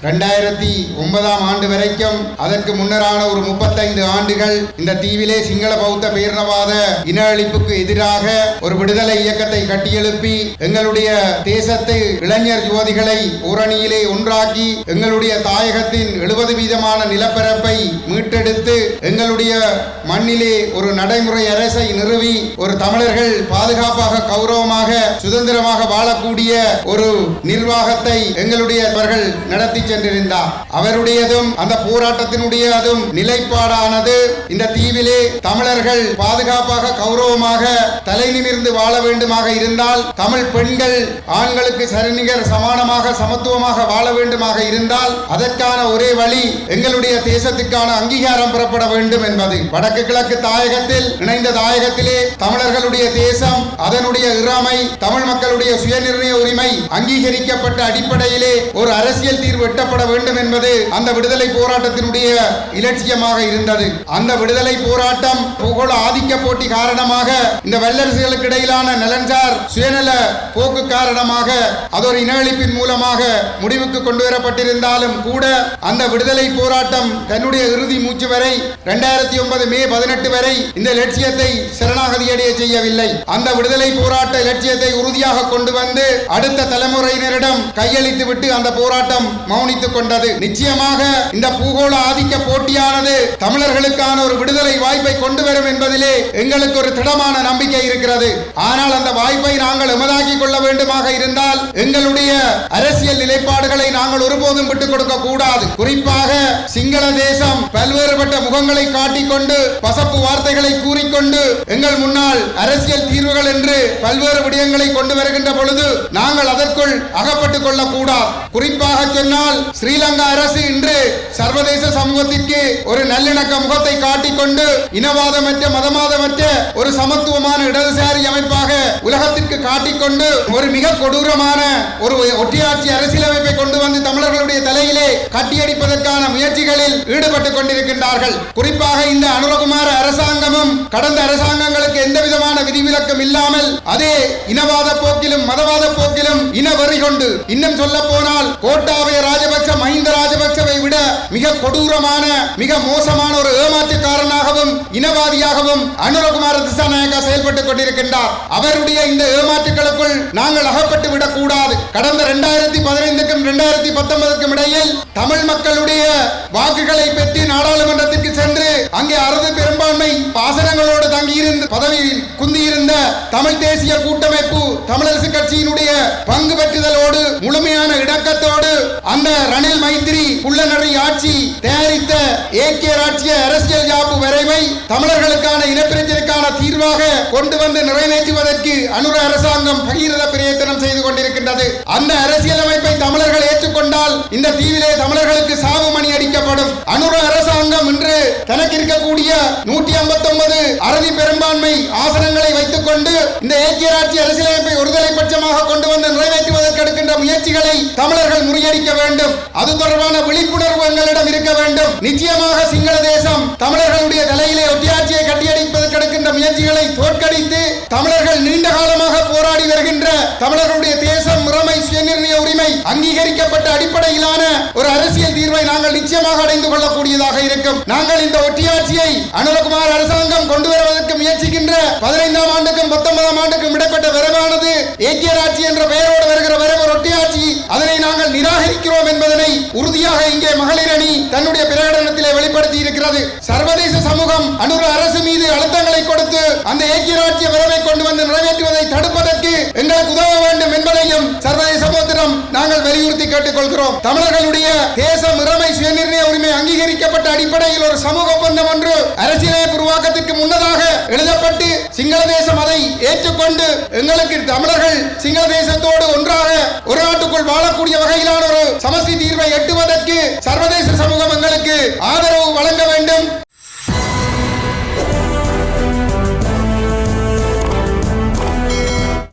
2009 ஆண்டு வரைக்கும் அதற்கு முன்னரான ஒரு 35 ஆண்டுகள் இந்த தீவிலே சிங்கள பௌத்த பேரினவாத இன அழிப்புக்கு எதிராக ஒரு விடுதலை இயக்கத்தை கட்டியெழுப்பி எங்களுடைய தேசத்து இளைஞர் யுவதிகளை ஓரணியிலே ஒன்றாக்கி எங்களுடைய தாயகத்தின் 70% நிலப்பரப்பை மீட்டெடுத்து எங்களுடைய மண்ணிலே ஒரு நடைமுறை அரசை நிறுவி ஒரு தமிழர்கள் பாதுகாப்பாக கௌரவமாக சுதந்திரமாக வாழக்கூடிய ஒரு நிர்வாகத்தை எங்களுடையவர்கள் நடத்தி சென்றிருந்தார். அவருடையதும் அந்த போராட்டத்தினுடைய அதுவும் நிலைப்பாடானது இந்த தீவிலே தமிழர்கள் பாதுகாப்பாக கௌரவமாக தலை நிமிர்ந்து வாழ வேண்டுமாக இருந்தால், தமிழ் பெண்கள் ஆண்களுக்கு சரிநிகர் சமானமாக சமத்துவமாக வாழ வேண்டுமாக இருந்தால் அதற்கான ஒரே வழி எங்களுடைய தேசத்துக்கான அங்கீகாரம் பெறப்பட வேண்டும் என்பது. வடக்கு கிழக்கு தாயகத்தில் இணைந்த தாயகத்திலே தமிழர்களுடைய தேசம், அதனுடைய இறைமை, தமிழ் மக்களுடைய சுயநிர்ணய உரிமை அங்கீகரிக்கப்பட்ட அடிப்படையிலே ஒரு அரசியல் தீர்வு எட்டப்பட வேண்டும் என்பது அந்த விடுதலை போராட்டத்தினுடைய இலட்சியமாக இருந்தது. அந்த விடுதலை போராட்டம் பூகோள ஆதிக்க போட்டி காரணமாக இந்த வல்லரசுகளுக்கு இடையிலான நலன்சார் சுயநல போக்கு காரணமாக அது ஒரு இன அழிப்பின் மூலமாக முடிவுக்கு கொண்டு வரப்பட்டிருந்தாலும் கூட அந்த விடுதலை போராட்டம் தன்னுடைய இறுதி மூச்சு வரை 2009 மே 18 வரை இந்த லட்சியத்தை சரணாகதி அடைய செய்யவில்லை. அந்த விடுதலை போராட்ட லட்சியத்தை உறுதியாக கொண்டு வந்து அடுத்த தலைமுறையினரிடம் கையளித்து விட்டு அந்த போராட்டம் மௌனித்துக் கொண்டது. நிச்சயமாக இந்த பூகோள ஆதிக்க போட்டியானது தமிழர்களுக்கான ஒரு விடுதலை வாய்ப்பை கொண்டு வரும் என்பதிலே எங்களுக்கு ஒரு திடமான நம்பிக்கை இருக்கிறது. ஆனால் அந்த வாய்ப்பை நாங்கள் எமதாக்கிக் கொள்ள வேண்டுமாக இருந்தால் எங்களுடைய அரசியல் நிலைப்பாடுகளை நாங்கள் ஒருபோதும் விட்டுக் கொடுக்க கூடாது. குறிப்பாக சிங்கள தேசம் பல்வேறுபட்ட முகங்களை காட்டிக்கொண்டு பசப்பு வார்த்தைகளை கூறிக்கொண்டு எங்கள் முன்னால் அரசியல் தீர்வுகள் என்று பல்வேறு விடயங்களை கொண்டு வருகின்ற பொழுது நாங்கள் அதற்குள் அகப்பட்டுக் கொள்ளக் கூடாது. குறிப்பாக சொன்னால் ஸ்ரீலங்கா அரசு இன்று சர்வதேச சமூகத்திற்கு ஒரு நல்லிணக்க முகத்தை காட்டிக்கொண்டு இனவாதமற்ற மதவாதமற்ற ஒரு சமத்துவமான இடதுசாரி அமைப்பாக உலகத்திற்கு காட்டிக்கொண்டு ஒரு மிக கொடூரமான ஒரு ஒற்றையாட்சி அரசியலமைப்பை கொண்டு வந்து தமிழர்களுடைய தலையிலே கட்டியடிப்பதற்கான முயற்சிகளில் ஈடுபட்டுக் கொண்டிருக்கின்றார்கள். குறிப்பாக இந்த அனுரகுமார அரசாங்கமும் கடந்த அரசாங்கங்களுக்கு எந்த விதமான விதிவிலக்கும் இல்லாமல் அதே இனவாத போக்கிலும் மதவாத போக்கிலும் இனவெறி கொண்டு, இன்னும் சொல்ல போனால் கோட்டாபய ராஜபக்ச மஹிந்த ராஜபக்சவை விட மிக கொடூரமான மிக மோசமான ஒரு ஏமாற்றுக்காரனாகவும் இனவாதியாகவும் அனுரகுமார திசாநாயக்கா செயல்பட்டுக் கொண்டிருக்கின்றார். அவருடைய இந்த ஏமாற்றுகளுக்குள் நாங்கள் அகப்பட்டு விடக் கூடாது. கடந்த 2015க்கும் 2019க்கும் இடையில் தமிழ் மக்களுடைய வாக்குகளை பெற்று நாடாளுமன்றத்திற்கு சென்று அங்கே அறுதி பெரும்பான்மை ஆசனங்களோடு தங்கியிருந்த பதவியில் குந்தியிருந்த தமிழ் தேசிய கூட்டமைப்பு தமிழரசு கட்சியினுடைய பங்கு பெற்றுதலோடு முழுமையான இடக்கத்தோடு அந்த ரணில் மைத்திரி குள்ளநரி ஆட்சி தயாரித்த ஏக்கிய ராஜ்ய அரசியல் யாப்பு வரைவை தமிழர்களுக்கான இனப்பிரச்சனைக்கான தீர்வாக கொண்டு வந்து நிறைவேற்றுவதற்கு அனுர அரசாங்கம் பகிரத பிரயத்தனம் செய்து கொண்டிருக்கின்றது. அந்த அரசியலமைப்பை தமிழர்கள் ஏற்றுக்கொண்டால் இந்த தீவிலே தமிழர்களுக்கு சாவு மணி அடிக்கப்படும். அனுர அரசாங்கம் இன்று தனக்கு இருக்கக்கூடிய 159 அறுதி பெரும்பான்மை ஆசனங்களை வைத்துக் கொண்டு இந்த ஏக்கிய ராஜ்ய அரசியலமைப்பை ஒருதலை பட்சமாக கொண்டு வந்து நிறைவேற்றுவதற்கு எடுக்கின்ற முயற்சிகளை தமிழர்கள் முறியடிக்க வேண்டும். அது தொடர்பான விழிப்புணர்வு எங்களிடம் இருக்க வேண்டும். நிச்சயமாக சிங்கள தேசம் தமிழர்களுடைய தலையிலே ஒற்றையாட்சியை கட்டியடிப்பதற்கு எடுக்கின்ற முயற்சிகளை தோற்கடித்து தமிழர்கள் நீண்ட காலமாக போராடி வருகின்ற தமிழர்களுடைய தேசம் இறைமை சுயநிர்ணய உரிமை அங்கீகரிக்கப்பட்ட அடிப்படையிலான ஒரு அரசியல் தீர்வை நாங்கள் நிச்சயமாக அடைந்து கொள்ளக்கூடியதாக இருக்கும். நாங்கள் இந்த ஒற்றையாட்சியை அனுரகுமார் அரசாங்கம் கொண்டு வருவதற்கு முயற்சிக்கின்ற 15ஆம் ஆண்டுக்கும் 19ஆம் ஆண்டுக்கும் இடைப்பட்ட வரவானது ஏக்கிய ராட்சி என்ற பெயரோடு வருகிற வரவு ஒற்றையாட்சி, அதனை நாங்கள் நிராகரிக்கிறோம் என்பதனை உறுதியாக இங்கே மகளிர் அணி தன்னுடைய பிரகடனத்திலே வெளிப்படுத்தி இருக்கிறது. சர்வதேச சமூகம் அனுர அரசு மீது அழுத்தங்களை கொடுத்து அந்த ஏக்கிய ராட்சிய வரவை கொண்டு வந்து நிறைவேற்றுவதை தடுப்பதற்கு எங்களுக்கு உதவ வேண்டும் என்பதையும் சர்வதேச சமூகத்திடம் நாங்கள் வலியுறுத்தி கேட்டுக்கொள்கிறோம். தமிழர்களுடைய தேசம் இறைமை சுயநிர்ணய உரிமை அங்கீகரிக்கப்பட்ட அடிப்படையில் ஒரு சமூக ஒப்பந்தம் ஒன்று அரசியலமைப்பு உருவாக்கத்திற்கு முன்னதாக எழுதப்பட்டு சிங்கள தேசம் அதை ஏற்றுக்கொண்டு எங்களுக்கு தமிழர்கள் சிங்கள தேசத்தோடு ஒன்றாக ஒரு நாட்டுக்குள் வாழக்கூடிய வகையிலான ஒரு சமஸ்தி